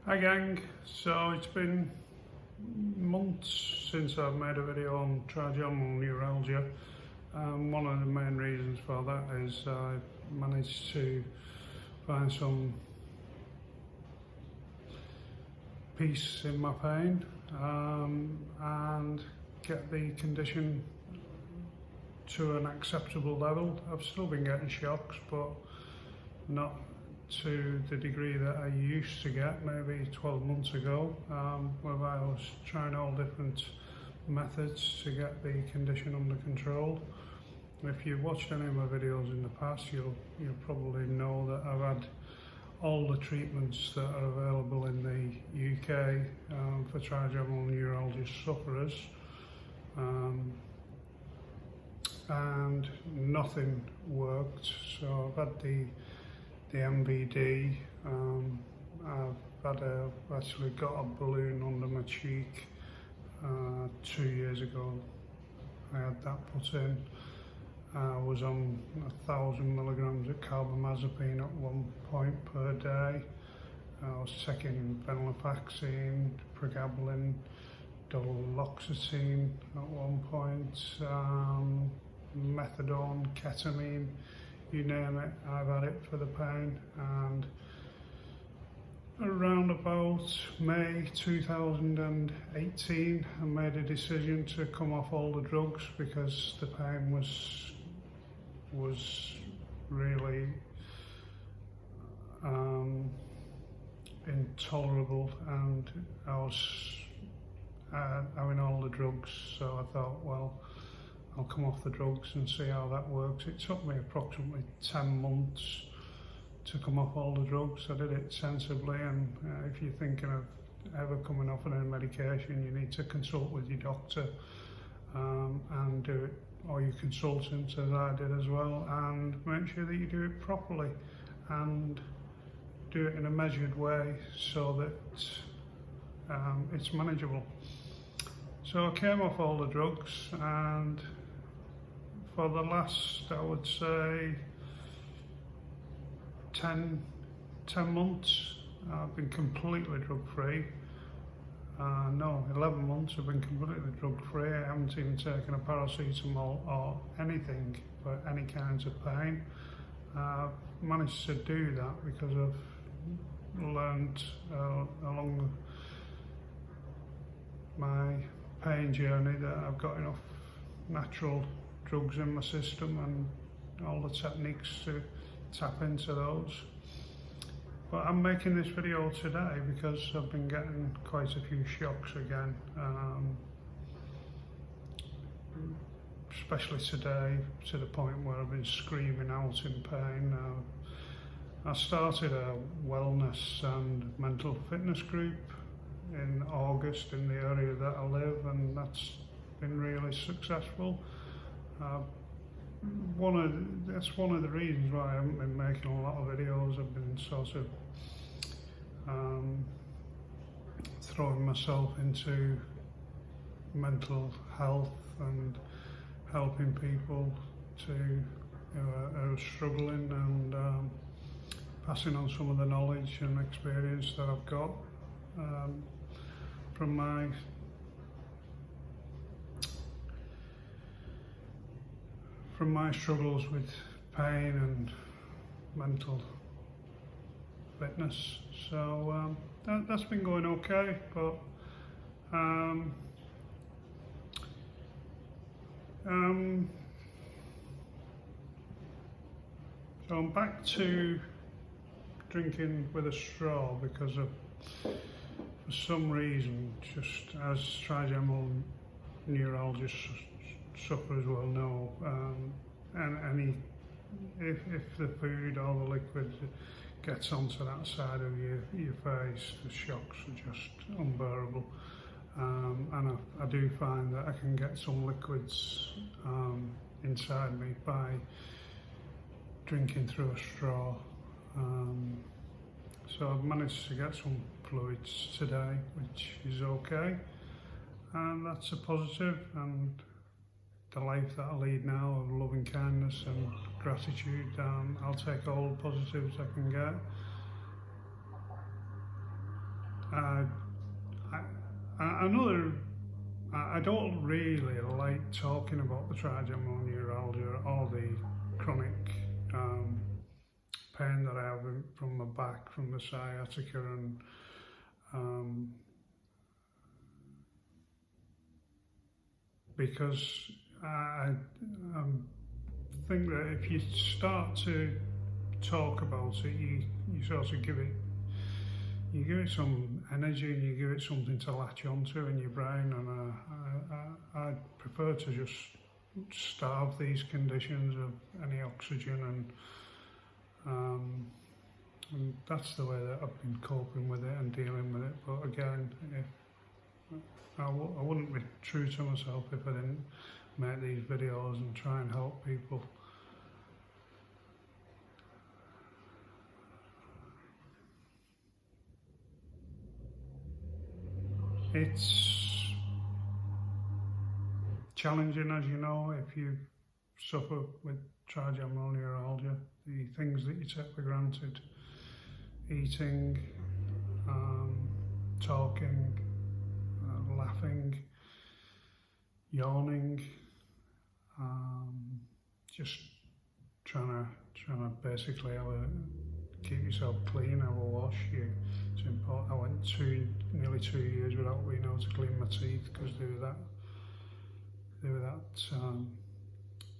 Hi gang, so it's been months since I've made a video on trigeminal neuralgia. One of the main reasons for that is I managed to find some peace in my pain and get the condition to an acceptable level. I've still been getting shocks, but not to the degree that I used to get maybe 12 months ago, where I was trying all different methods to get the condition under control. If you've watched any of my videos in the past, you'll probably know that I've had all the treatments that are available in the UK for trigeminal neuralgia sufferers, and nothing worked. So I've had the MVD, I've actually got a balloon under my cheek 2 years ago. I had that put in. I was on 1,000 milligrams of carbamazepine at one point per day. I was taking venlafaxine, pregabalin, duloxetine at one point, methadone, ketamine, you name it, I've had it for the pain. And around about May 2018, I made a decision to come off all the drugs because the pain was really intolerable, and I was having all the drugs. So I thought, well, I'll come off the drugs and see how that works. It took me approximately 10 months to come off all the drugs. I did it sensibly, and if you're thinking of ever coming off any medication, you need to consult with your doctor and do it, or your consultant, as I did as well, and make sure that you do it properly and do it in a measured way so that it's manageable. So I came off all the drugs, and for the last, I would say, 10 months, I've been completely drug-free. No, 11 months I've been completely drug-free. I haven't even taken a paracetamol or anything for any kinds of pain. I've managed to do that because I've learned along my pain journey that I've got enough natural drugs in my system and all the techniques to tap into those. But I'm making this video today because I've been getting quite a few shocks again, especially today, to the point where I've been screaming out in pain. I started a wellness and mental fitness group in August in the area that I live, and that's been really successful. That's one of the reasons why I haven't been making a lot of videos. I've been sort of throwing myself into mental health and helping people who are struggling, and passing on some of the knowledge and experience that I've got from my struggles with pain and mental fitness. So that's been going okay, but so I'm back to drinking with a straw because of, for some reason, just as trigeminal neuralgia sufferers will know, and if the food or the liquid gets onto that side of your face, the shocks are just unbearable. And I do find that I can get some liquids inside me by drinking through a straw. So I've managed to get some fluids today, which is okay, and that's a positive. And the life that I lead now of loving kindness and gratitude, I'll take all the positives I can get. I don't really like talking about the trigeminal neuralgia or the chronic pain that I have from my back, from the sciatica, and because I think that if you start to talk about it, you sort of give it some energy, and you give it something to latch onto in your brain, and I prefer to just starve these conditions of any oxygen, and that's the way that I've been coping with it and dealing with it. But again, I wouldn't be true to myself if I didn't make these videos and try and help people. It's challenging, as you know, if you suffer with trigeminal neuralgia. The things that you take for granted, eating, talking, laughing, yawning, just trying to basically keep yourself clean, have a wash. It's important. I went nearly 2 years without being able to clean my teeth because they were that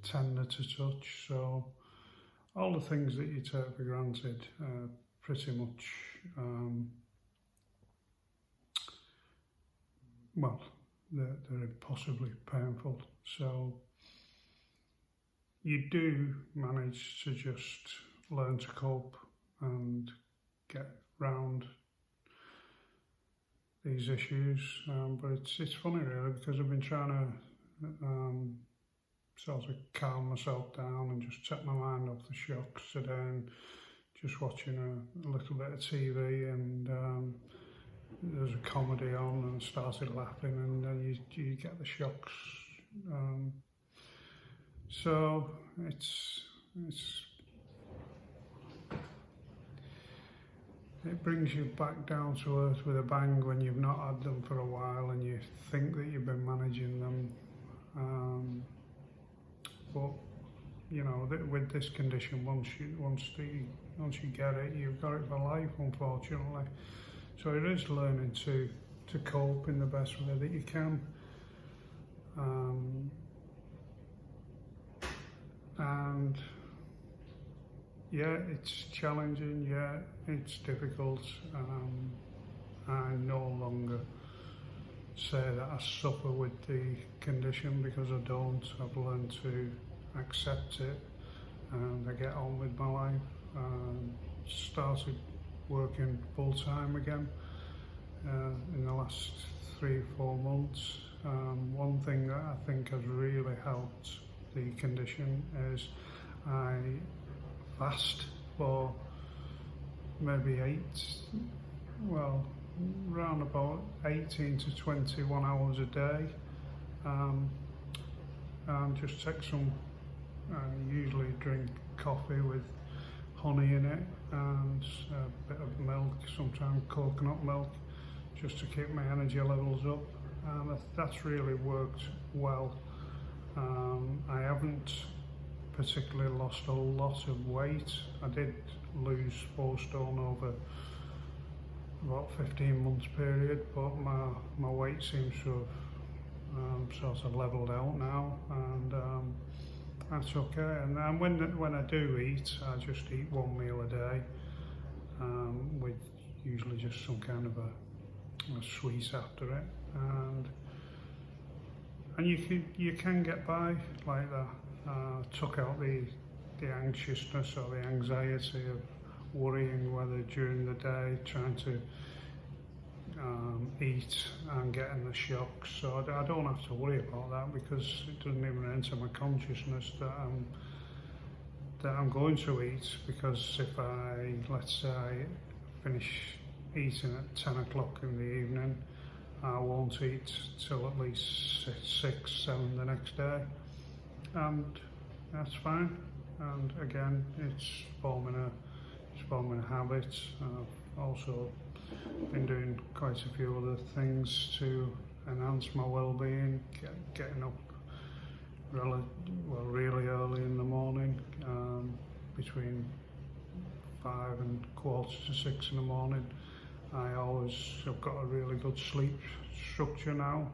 tender to touch. So all the things that you take for granted pretty much, well, they're impossibly painful. So you do manage to just learn to cope and get round these issues, but it's funny really, because I've been trying to sort of calm myself down and just take my mind off the shocks today, and just watching a little bit of TV, and there's a comedy on, and I started laughing, and then you get the shocks. So it brings you back down to earth with a bang when you've not had them for a while and you think that you've been managing them. But you know, with this condition, once you get it, you've got it for life, unfortunately. So it is learning to cope in the best way that you can. And yeah, it's challenging, yeah, it's difficult. I no longer say that I suffer with the condition, because I don't. I've learned to accept it, and I get on with my life. Started working full time again in the last 3 or 4 months. One thing that I think has really helped the condition is I fast for maybe around about 18 to 21 hours a day, and just take some, usually drink coffee with honey in it, and a bit of milk, sometimes coconut milk, just to keep my energy levels up, and that's really worked well. I haven't particularly lost a lot of weight. I did lose 4 stone over about 15 months period, but my weight seems to have sort of leveled out now, and that's okay. And then when I do eat, I just eat 1 meal a day, with usually just some kind of a sweet after it, and you can get by like that. Took out the anxiousness or the anxiety of worrying whether during the day trying to eat and getting the shocks. So I don't have to worry about that, because it doesn't even enter my consciousness that I'm going to eat, because if let's say I finish eating at 10 o'clock in the evening, I won't eat till at least 6, 7 the next day, and that's fine. And again, it's forming a habit. I've also been doing quite a few other things to enhance my well-being, getting up really early in the morning, between 5 and 5:45 in the morning. I've got a really good sleep structure now.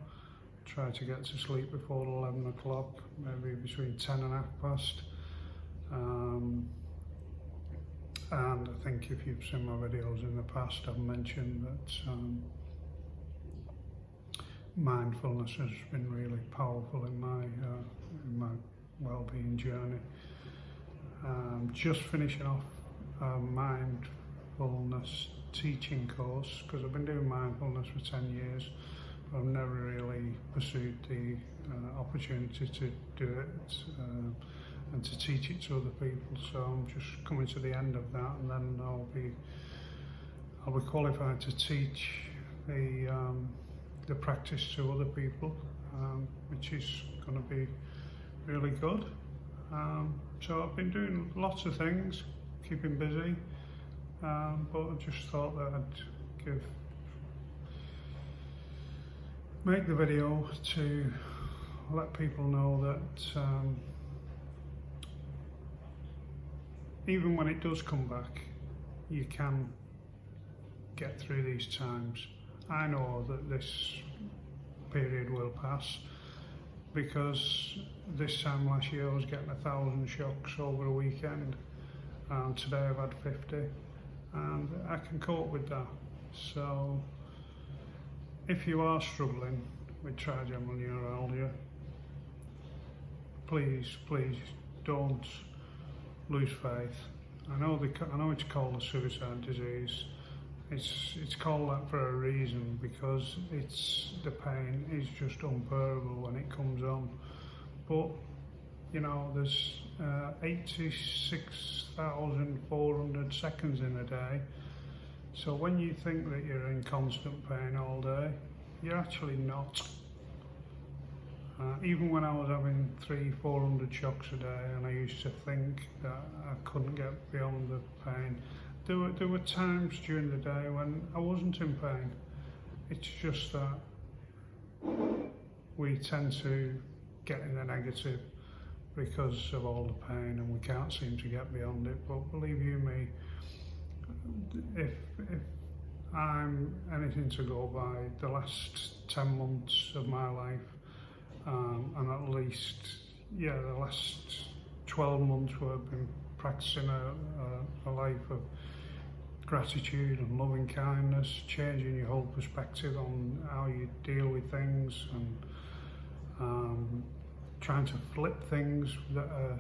Try to get to sleep before 11 o'clock, maybe between 10 and 5:30. And I think if you've seen my videos in the past, I've mentioned that mindfulness has been really powerful in my well-being journey. Just finishing off a mindfulness teaching course, because I've been doing mindfulness for 10 years, but I've never really pursued the opportunity to do it and to teach it to other people. So I'm just coming to the end of that, and then I'll be qualified to teach the practice to other people, which is going to be really good. So I've been doing lots of things, keeping busy, but I just thought that I'd make the video to let people know that even when it does come back, you can get through these times. I know that this period will pass, because this time last year I was getting 1,000 shocks over a weekend, and today I've had 50, and I can cope with that. So if you are struggling with trigeminal neuralgia, please don't lose faith. I know it's called a suicide disease. It's called that for a reason, because the pain is just unbearable when it comes on. But you know, there's 86,400 seconds in a day. So when you think that you're in constant pain all day, you're actually not. Even when I was having 300-400 shocks a day, and I used to think that I couldn't get beyond the pain, there were times during the day when I wasn't in pain. It's just that we tend to get in the negative because of all the pain, and we can't seem to get beyond it. But believe you me, if I'm anything to go by, the last 10 months of my life, and at least, the last 12 months where I've been practicing a life of gratitude and loving kindness, changing your whole perspective on how you deal with things, and trying to flip things that are,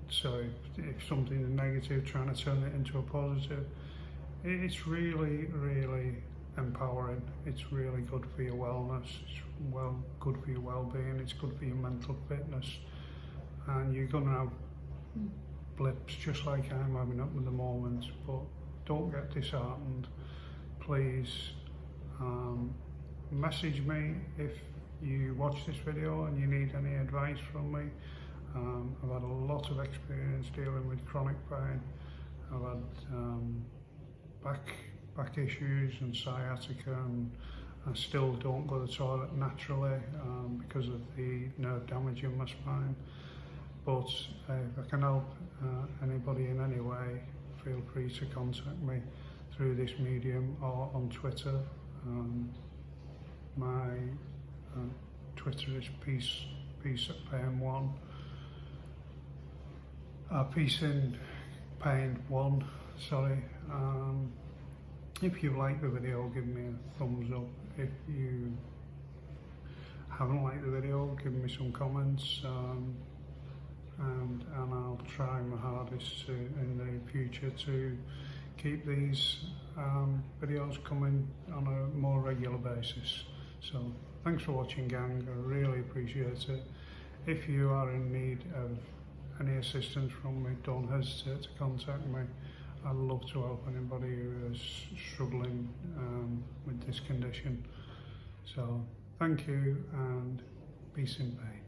so if something is negative, trying to turn it into a positive. It's really, really empowering. It's really good for your wellness. It's good for your well-being. It's good for your mental fitness. And you're going to have blips just like I'm having at the moment, but don't get disheartened. Please message me if you watch this video and you need any advice from me. I've had a lot of experience dealing with chronic pain. I've had back issues and sciatica, and I still don't go to the toilet naturally because of the nerve damage in my spine. But if I can help anybody in any way, feel free to contact me through this medium or on Twitter. My Twitter is peace at pain 1. Peace in pain 1. Sorry. If you like the video, give me a thumbs up. If you haven't liked the video, give me some comments, and I'll try my hardest in the future to keep these videos coming on a more regular basis. So thanks for watching, gang. I really appreciate it. If you are in need of any assistance from me, don't hesitate to contact me. I'd love to help anybody who is struggling with this condition. So thank you, and peace in pain.